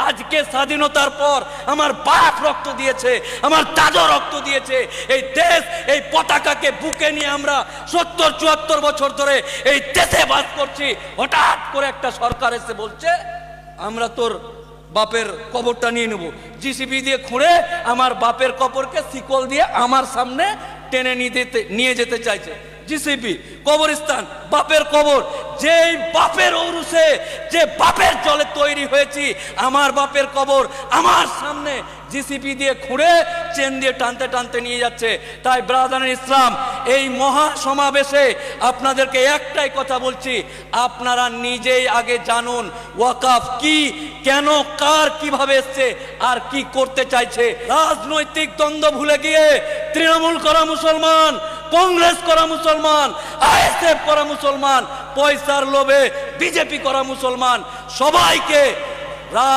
আজকে স্বাধীনতার পর আমার বাপ রক্ত দিয়েছে, আমার দাদা রক্ত দিয়েছে। এই দেশ, এই পতাকাকে বুকে নিয়ে আমরা ৭০-৭৪ বছর ধরে এই দেশে বাস করছি। হঠাৎ করে একটা সরকার এসে বলছে আমরা তোর বাপের কবরটা নিয়ে নেব। জিসিবি দিয়ে খুঁড়ে আমার বাপের কবরকে শিকল দিয়ে আমার সামনে টেনে নিয়ে যেতে চাইছে। জিসিবি, কবরস্থান, বাপের কবর, যেই বাপের ঔরসে, যে বাপের জলে তৈরি হয়েছি, আমার বাপের কবর আমার সামনে জিসিবি দিয়ে খুঁড়ে চেন দিয়ে টানতে টানতে নিয়ে যাচ্ছে। তাই ব্রাদার ইসলাম, এই মহা সমাবেশে আপনাদেরকে একটাই কথা বলছি, আপনারা নিজেই আগে জানুন ওয়াকফ কি, কেন, কার, কিভাবে এসছে আর কি করতে চাইছে। রাজনৈতিক দ্বন্দ্ব ভুলে গিয়ে তৃণমূল করা মুসলমান, কংগ্রেস করা মুসলমান, আইএসএফ করা মুসলমান, পয়সার লোভে বিজেপি করা মুসলমান, সবাইকে